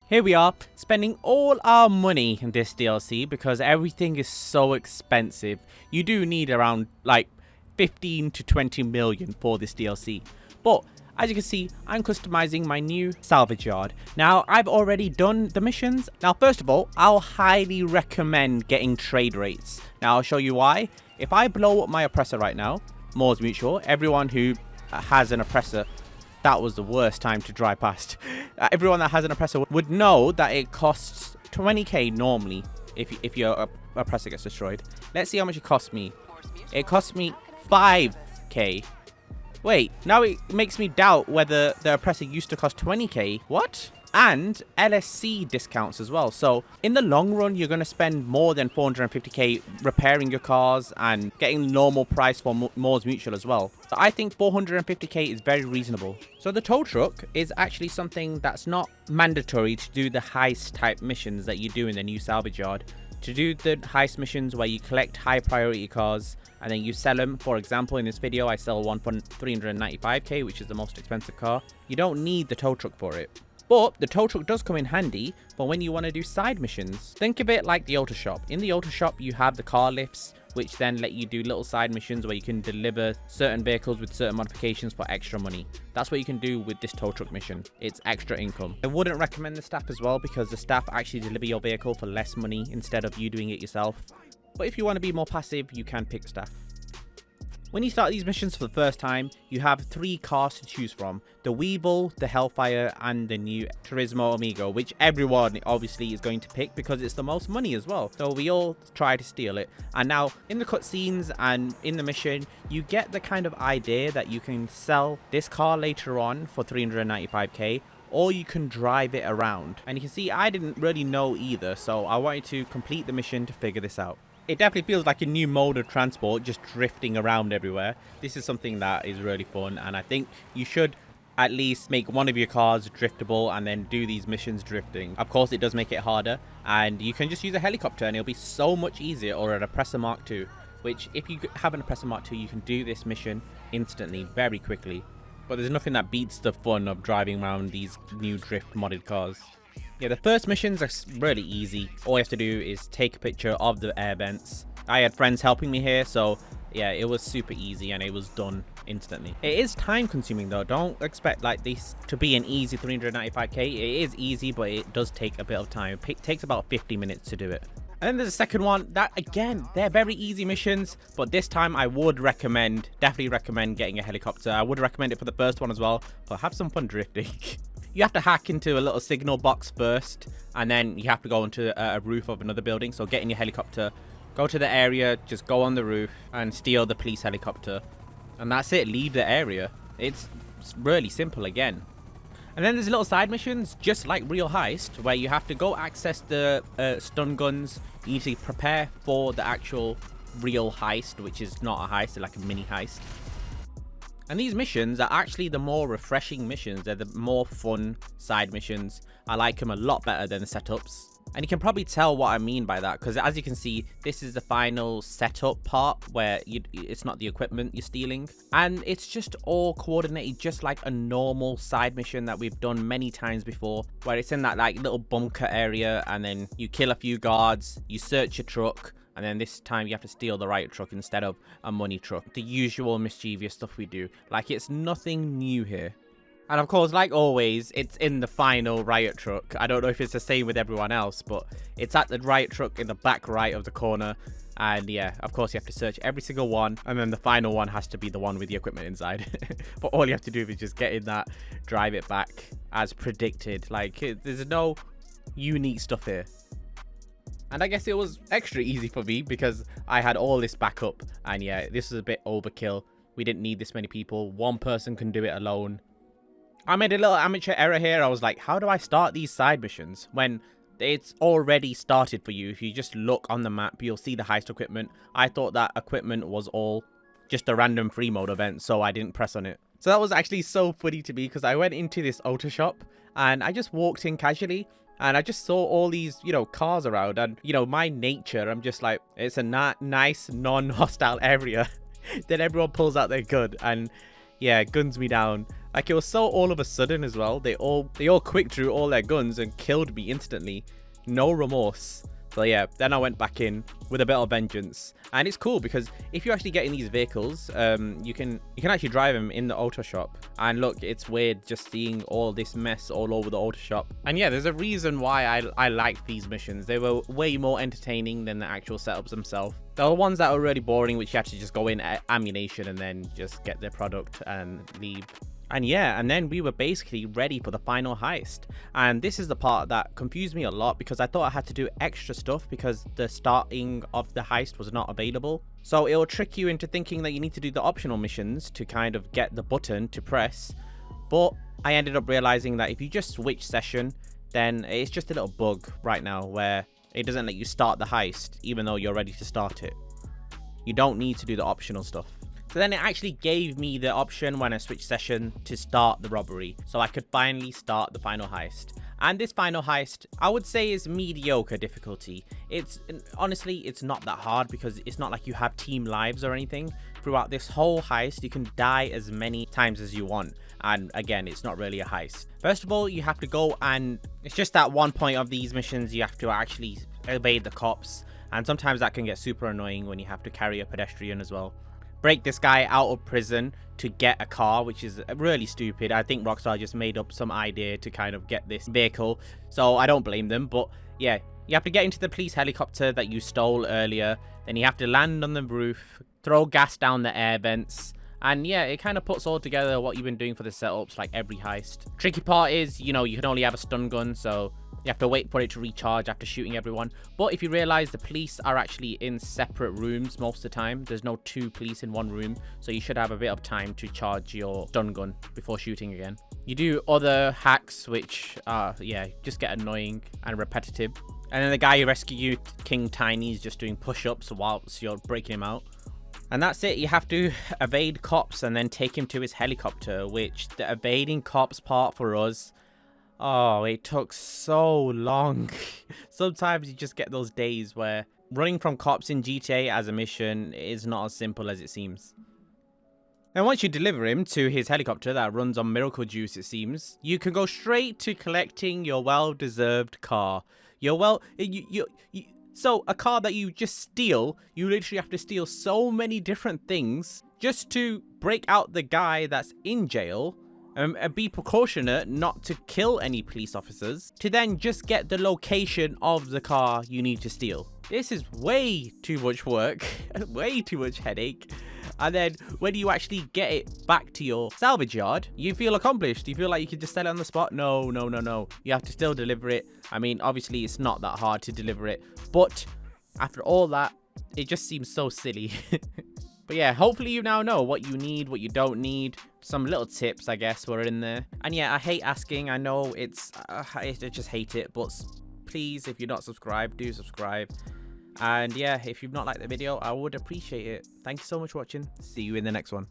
Here we are, spending all our money in this DLC because everything is so expensive. You do need around like 15 to 20 million for this DLC. But as you can see, I'm customizing my new salvage yard. Now, I've already done the missions. Now, first of all, I'll highly recommend getting trade rates. Now, I'll show you why. If I blow up my oppressor right now, Moore's Mutual, everyone who has an oppressor, that was the worst time to drive past. Everyone that has an oppressor would know that it costs 20k normally if your oppressor gets destroyed. Let's see how much it costs me. It costs me 5k. Wait, now it makes me doubt whether the oppressor used to cost 20k. What? And LSC discounts as well. So in the long run, you're going to spend more than 450k repairing your cars and getting normal price for Moore's Mutual as well. So I think 450k is very reasonable. So the tow truck is actually something that's not mandatory to do the heist type missions that you do in the new salvage yard. To do the heist missions where you collect high priority cars and then you sell them. For example, in this video, I sell one for 395k, which is the most expensive car. You don't need the tow truck for it. But the tow truck does come in handy for when you want to do side missions. Think of it like the auto shop. In the auto shop, you have the car lifts, which then let you do little side missions where you can deliver certain vehicles with certain modifications for extra money. That's what you can do with this tow truck mission. It's extra income. I wouldn't recommend the staff as well because the staff actually deliver your vehicle for less money instead of you doing it yourself. But if you want to be more passive, you can pick staff. When you start these missions for the first time, you have 3 cars to choose from. The Weevil, the Hellfire, and the new Turismo Amigo, which everyone obviously is going to pick because it's the most money as well. So we all try to steal it. And now, in the cutscenes and in the mission, you get the kind of idea that you can sell this car later on for 395k, or you can drive it around. And you can see I didn't really know either, so I wanted to complete the mission to figure this out. It definitely feels like a new mode of transport, just drifting around everywhere. This is something that is really fun, and I think you should at least make one of your cars driftable and then do these missions drifting. Of course, it does make it harder, and you can just use a helicopter and it'll be so much easier, or an Oppressor Mark II, which if you have an Oppressor Mark II, you can do this mission instantly, very quickly. But there's nothing that beats the fun of driving around these new drift modded cars. Yeah, the first missions are really easy. All you have to do is take a picture of the air vents. I had friends helping me here, so yeah, it was super easy and it was done instantly. It is time consuming though. Don't expect like this to be an easy 395k. It is easy, but it does take a bit of time. It takes about 50 minutes to do it. And then there's a second one that, again, they're very easy missions, but this time I would definitely recommend getting a helicopter. I would recommend it for the first one as well, but have some fun drifting. You have to hack into a little signal box first, and then you have to go onto a roof of another building. So get in your helicopter, go to the area, just go on the roof and steal the police helicopter. And that's it, leave the area. It's really simple again. And then there's little side missions, just like real heist, where you have to go access the stun guns. You need to prepare for the actual real heist, which is not a heist, it's like a mini heist. And these missions are actually the more refreshing missions. They're the more fun side missions. I like them a lot better than the setups. And you can probably tell what I mean by that, because as you can see, this is the final setup part where it's not the equipment you're stealing. And it's just all coordinated just like a normal side mission that we've done many times before, where it's in that like little bunker area, and then you kill a few guards, you search your truck, and then this time you have to steal the riot truck instead of a money truck. The usual mischievous stuff we do. Like, it's nothing new here. And of course, like always, it's in the final riot truck. I don't know if it's the same with everyone else, but it's at the riot truck in the back right of the corner. And yeah, of course, you have to search every single one. And then the final one has to be the one with the equipment inside. But all you have to do is just get in that, drive it back as predicted. Like, there's no unique stuff here. And I guess it was extra easy for me because I had all this backup. And yeah, this is a bit overkill. We didn't need this many people. One person can do it alone. I made a little amateur error here. I was like, how do I start these side missions when it's already started for you? If you just look on the map, you'll see the heist equipment. I thought that equipment was all just a random free mode event, so I didn't press on it. So that was actually so funny to me because I went into this auto shop and I just walked in casually. And I just saw all these, cars around. And, my nature, I'm just like, it's a nice, non-hostile area. Then everyone pulls out their gun and, yeah, guns me down. Like, it was so all of a sudden as well. They all quick drew all their guns and killed me instantly. No remorse. So yeah, then I went back in with a bit of vengeance. And it's cool because if you actually get in these vehicles, you can actually drive them in the auto shop. And look, it's weird just seeing all this mess all over the auto shop. And yeah, there's a reason why I liked these missions. They were way more entertaining than the actual setups themselves. There were ones that were really boring, which you had to just go in at ammunition and then just get their product and leave. And yeah, and then we were basically ready for the final heist. And this is the part that confused me a lot because I thought I had to do extra stuff because the starting of the heist was not available. So it will trick you into thinking that you need to do the optional missions to kind of get the button to press. But I ended up realizing that if you just switch session, then it's just a little bug right now where it doesn't let you start the heist even though you're ready to start it. You don't need to do the optional stuff. So then it actually gave me the option when I switched session to start the robbery. So I could finally start the final heist. And this final heist, I would say, is mediocre difficulty. Honestly, it's not that hard because it's not like you have team lives or anything. Throughout this whole heist, you can die as many times as you want. And again, it's not really a heist. First of all, you have to go and it's just at one point of these missions, you have to actually evade the cops. And sometimes that can get super annoying when you have to carry a pedestrian as well. Break this guy out of prison to get a car, which is really stupid. I think Rockstar just made up some idea to kind of get this vehicle, so I don't blame them. But yeah, you have to get into the police helicopter that you stole earlier, then you have to land on the roof, throw gas down the air vents, and yeah, it kind of puts all together what you've been doing for the setups like every heist. Tricky part is, you know, you can only have a stun gun, so you have to wait for it to recharge after shooting everyone. But if you realize the police are actually in separate rooms most of the time, there's no two police in one room, so you should have a bit of time to charge your stun gun before shooting again. You do other hacks which yeah, just get annoying and repetitive. And then the guy who rescued you, King Tiny, is just doing push-ups whilst you're breaking him out. And that's it. You have to evade cops and then take him to his helicopter, which the evading cops part for us, oh, it took so long. Sometimes you just get those days where running from cops in GTA as a mission is not as simple as it seems. And once you deliver him to his helicopter that runs on miracle juice, it seems, you can go straight to collecting your well-deserved car. So a car that you just steal, you literally have to steal so many different things just to break out the guy that's in jail. And be precautionate not to kill any police officers, to then just get the location of the car you need to steal. This is way too much work, way too much headache. And then when you actually get it back to your salvage yard, you feel accomplished. You feel like you can just sell it on the spot. No. You have to still deliver it. I mean, obviously it's not that hard to deliver it, but after all that, it just seems so silly. But yeah, hopefully you now know what you need, what you don't need. Some little tips, I guess, were in there. And yeah, I hate asking. I know it's... I just hate it. But please, if you're not subscribed, do subscribe. And yeah, if you've not liked the video, I would appreciate it. Thank you so much for watching. See you in the next one.